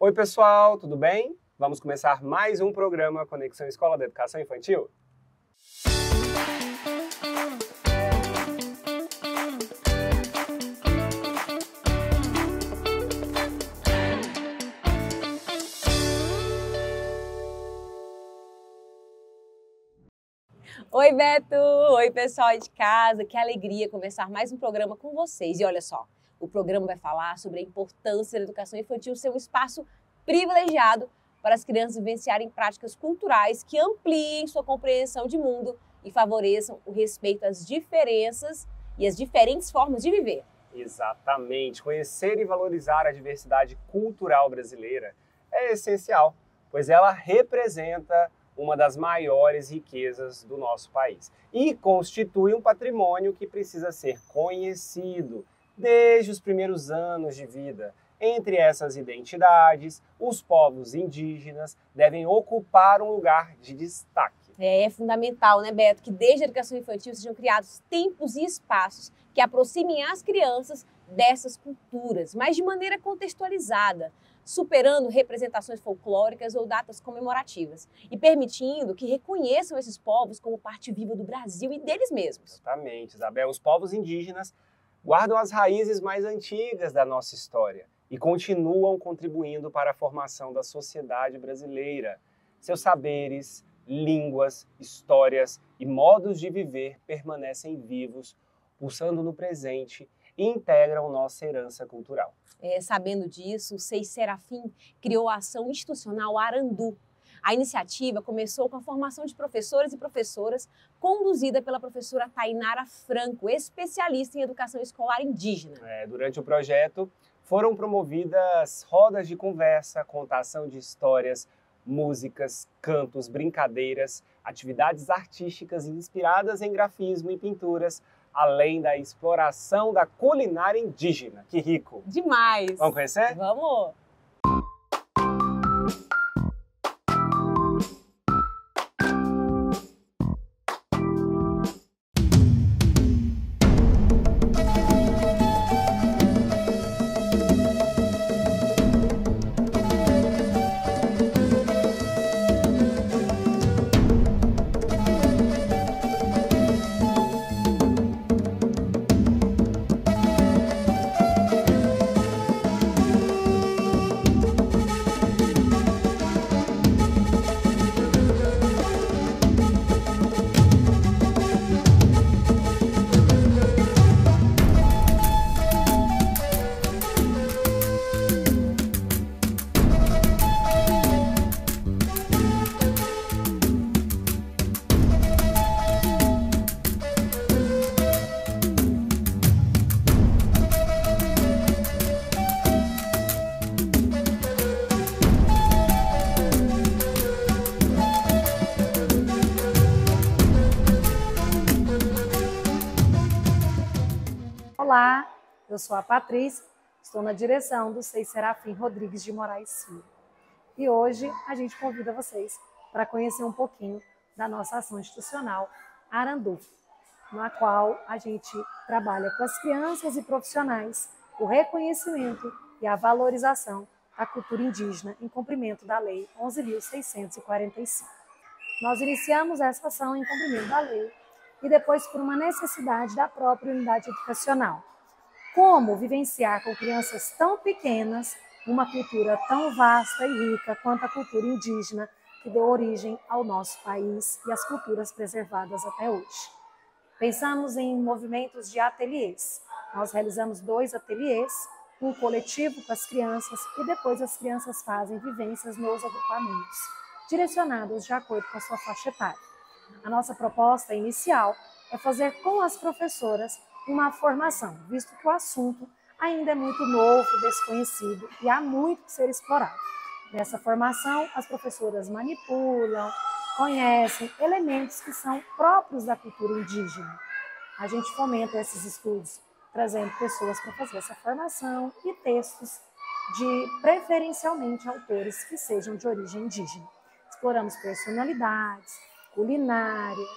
Oi pessoal, tudo bem? Vamos começar mais um programa Conexão Escola da Educação Infantil? Oi Beto, oi pessoal de casa, que alegria começar mais um programa com vocês. E olha só, o programa vai falar sobre a importância da educação infantil ser um espaço privilegiado para as crianças vivenciarem práticas culturais que ampliem sua compreensão de mundo e favoreçam o respeito às diferenças e às diferentes formas de viver. Exatamente, conhecer e valorizar a diversidade cultural brasileira é essencial, pois ela representa uma das maiores riquezas do nosso país e constitui um patrimônio que precisa ser conhecido desde os primeiros anos de vida. Entre essas identidades, os povos indígenas devem ocupar um lugar de destaque. É fundamental, né, Beto, que desde a educação infantil sejam criados tempos e espaços que aproximem as crianças dessas culturas, mas de maneira contextualizada, superando representações folclóricas ou datas comemorativas e permitindo que reconheçam esses povos como parte viva do Brasil e deles mesmos. Exatamente, Isabel. Os povos indígenas guardam as raízes mais antigas da nossa história e continuam contribuindo para a formação da sociedade brasileira. Seus saberes, línguas, histórias e modos de viver permanecem vivos, pulsando no presente e integram nossa herança cultural. Sabendo disso, o SEI Serafim criou a ação institucional Arandu. A iniciativa começou com a formação de professores e professoras, conduzida pela professora Tainara Franco, especialista em educação escolar indígena. Durante o projeto, foram promovidas rodas de conversa, contação de histórias, músicas, cantos, brincadeiras, atividades artísticas inspiradas em grafismo e pinturas, além da exploração da culinária indígena. Que rico! Demais! Vamos conhecer? Vamos! Olá, eu sou a Patrícia, estou na direção do SEI Serafim Rodrigues de Moraes Filho. E hoje a gente convida vocês para conhecer um pouquinho da nossa ação institucional Arandu, na qual a gente trabalha com as crianças e profissionais o reconhecimento e a valorização da cultura indígena em cumprimento da Lei 11.645. Nós iniciamos essa ação em cumprimento da lei e depois por uma necessidade da própria unidade educacional. Como vivenciar com crianças tão pequenas uma cultura tão vasta e rica quanto a cultura indígena que deu origem ao nosso país e as culturas preservadas até hoje. Pensamos em movimentos de ateliês. Nós realizamos 2 ateliês, um coletivo com as crianças e depois as crianças fazem vivências nos agrupamentos, direcionados de acordo com a sua faixa etária. A nossa proposta inicial é fazer com as professoras uma formação, visto que o assunto ainda é muito novo, desconhecido e há muito que ser explorado. Nessa formação, as professoras manipulam, conhecem elementos que são próprios da cultura indígena. A gente fomenta esses estudos, trazendo pessoas para fazer essa formação e textos de, preferencialmente, autores que sejam de origem indígena. Exploramos personalidades, culinárias,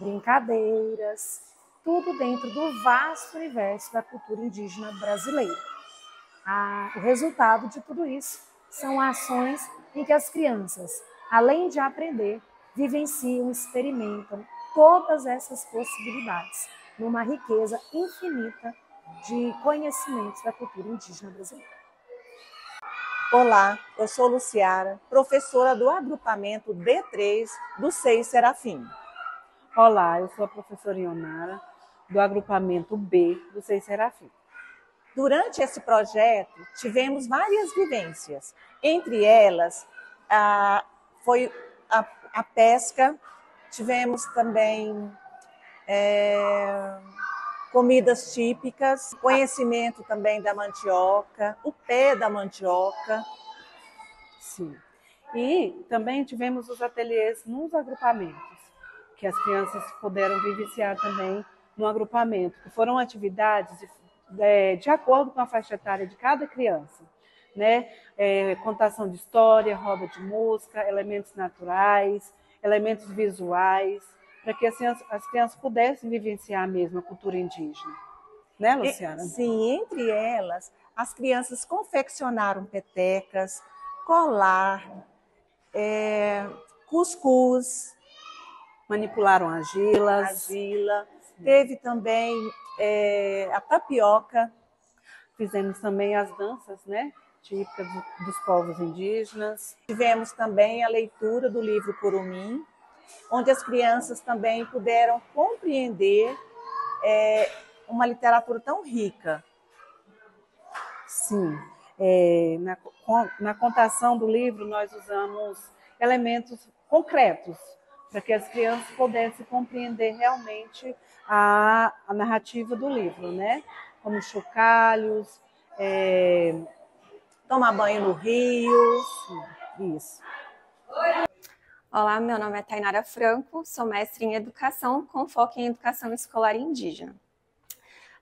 brincadeiras, tudo dentro do vasto universo da cultura indígena brasileira. O resultado de tudo isso são ações em que as crianças, além de aprender, vivenciam, experimentam todas essas possibilidades, numa riqueza infinita de conhecimentos da cultura indígena brasileira. Olá, eu sou Luciara, professora do agrupamento D3 do SEI Serafim. Olá, eu sou a professora Ionara, do agrupamento B do SEI Serafim. Durante esse projeto, tivemos várias vivências. Entre elas, foi a pesca, tivemos também comidas típicas, conhecimento também da mandioca, o pé da mandioca. Sim. E também tivemos os ateliês nos agrupamentos, que as crianças puderam vivenciar também no agrupamento, que foram atividades de acordo com a faixa etária de cada criança, né? Contação de história, roda de música, elementos naturais, elementos visuais, para que assim, as crianças pudessem vivenciar mesmo a cultura indígena. Né, Luciana? Sim, entre elas, as crianças confeccionaram petecas, colar, cuscuz, manipularam argilas. Teve também a tapioca. Fizemos também as danças, né, típicas dos povos indígenas. Tivemos também a leitura do livro Curumim, onde as crianças também puderam compreender uma literatura tão rica. Sim, na contação do livro nós usamos elementos concretos para que as crianças pudessem compreender realmente a narrativa do livro, né? Como chocalhos, tomar banho no rio. Isso. Olá, meu nome é Tainara Franco, sou mestre em Educação com foco em Educação Escolar Indígena.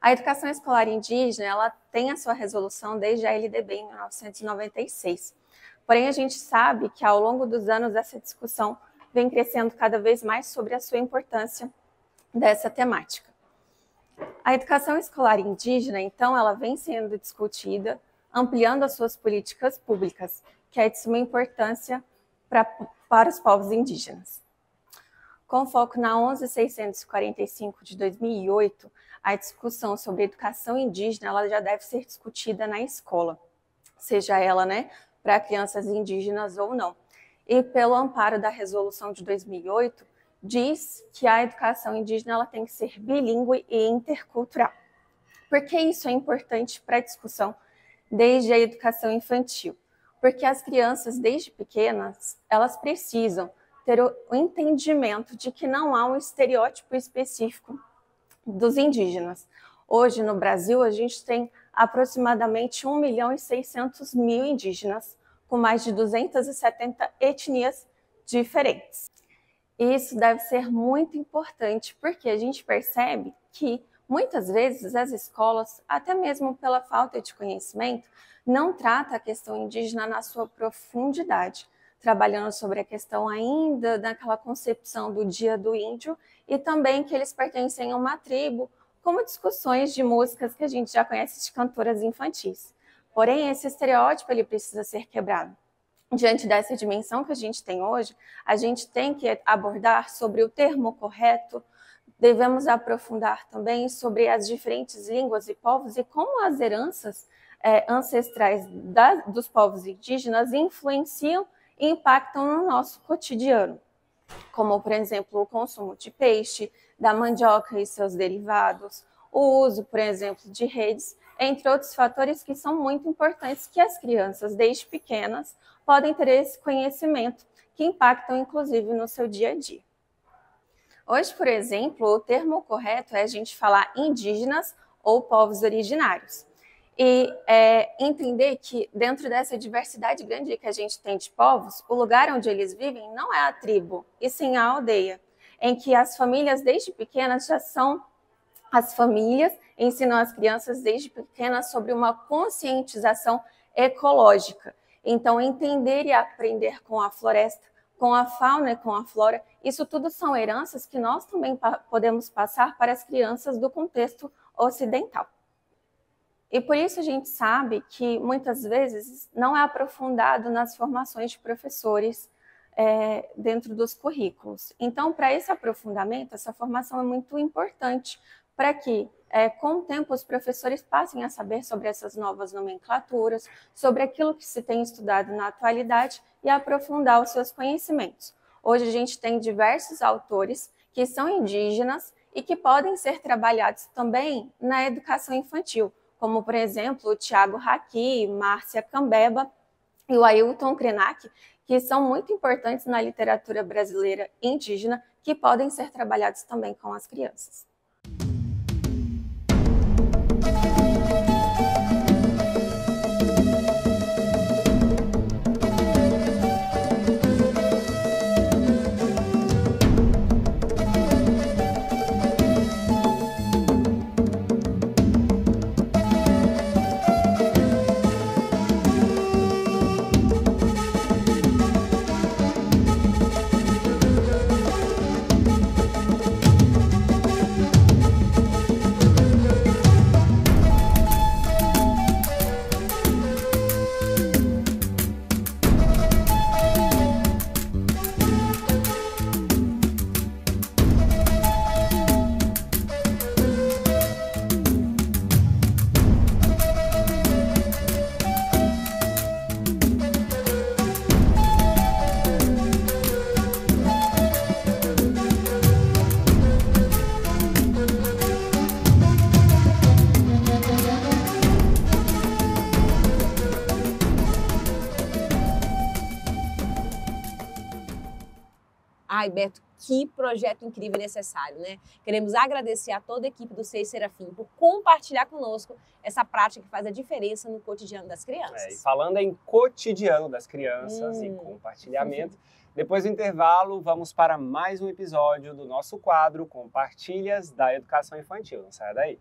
A Educação Escolar Indígena, ela tem a sua resolução desde a LDB em 1996. Porém, a gente sabe que ao longo dos anos essa discussão vem crescendo cada vez mais sobre a sua importância dessa temática. A educação escolar indígena, então, ela vem sendo discutida, ampliando as suas políticas públicas, que é de suma importância para os povos indígenas. Com foco na 11.645 de 2008, a discussão sobre educação indígena ela já deve ser discutida na escola, seja ela, né, para crianças indígenas ou não. E pelo amparo da resolução de 2008, diz que a educação indígena ela tem que ser bilíngue e intercultural. Por que isso é importante para a discussão desde a educação infantil? Porque as crianças, desde pequenas, elas precisam ter o entendimento de que não há um estereótipo específico dos indígenas. Hoje, no Brasil, a gente tem aproximadamente 1.600.000 indígenas, com mais de 270 etnias diferentes. Isso deve ser muito importante, porque a gente percebe que, muitas vezes, as escolas, até mesmo pela falta de conhecimento, não tratam a questão indígena na sua profundidade, trabalhando sobre a questão ainda daquela concepção do Dia do Índio e também que eles pertencem a uma tribo, como discussões de músicas que a gente já conhece de cantoras infantis. Porém, esse estereótipo ele precisa ser quebrado. Diante dessa dimensão que a gente tem hoje, a gente tem que abordar sobre o termo correto, devemos aprofundar também sobre as diferentes línguas e povos e como as heranças ancestrais dos povos indígenas influenciam e impactam no nosso cotidiano, como, por exemplo, o consumo de peixe, da mandioca e seus derivados, o uso, por exemplo, de redes, entre outros fatores que são muito importantes que as crianças, desde pequenas, podem ter esse conhecimento, que impactam, inclusive, no seu dia a dia. Hoje, por exemplo, o termo correto é a gente falar indígenas ou povos originários. E entender que dentro dessa diversidade grande que a gente tem de povos, o lugar onde eles vivem não é a tribo, e sim a aldeia, em que as famílias desde pequenas já são as famílias, ensinam as crianças desde pequenas sobre uma conscientização ecológica. Então, entender e aprender com a floresta, com a fauna e com a flora, isso tudo são heranças que nós também podemos passar para as crianças do contexto ocidental. E por isso a gente sabe que muitas vezes não é aprofundado nas formações de professores dentro dos currículos. Então, para esse aprofundamento, essa formação é muito importante para que, com o tempo, os professores passem a saber sobre essas novas nomenclaturas, sobre aquilo que se tem estudado na atualidade e aprofundar os seus conhecimentos. Hoje a gente tem diversos autores que são indígenas e que podem ser trabalhados também na educação infantil, como, por exemplo, o Tiago Raqui, Márcia Cambeba e o Ailton Krenak, que são muito importantes na literatura brasileira indígena, que podem ser trabalhados também com as crianças. Ai, Beto, que projeto incrível e necessário, né? Queremos agradecer a toda a equipe do Seis Serafim por compartilhar conosco essa prática que faz a diferença no cotidiano das crianças. E falando em cotidiano das crianças e compartilhamento, depois do intervalo, vamos para mais um episódio do nosso quadro Compartilhas da Educação Infantil. Não saia daí.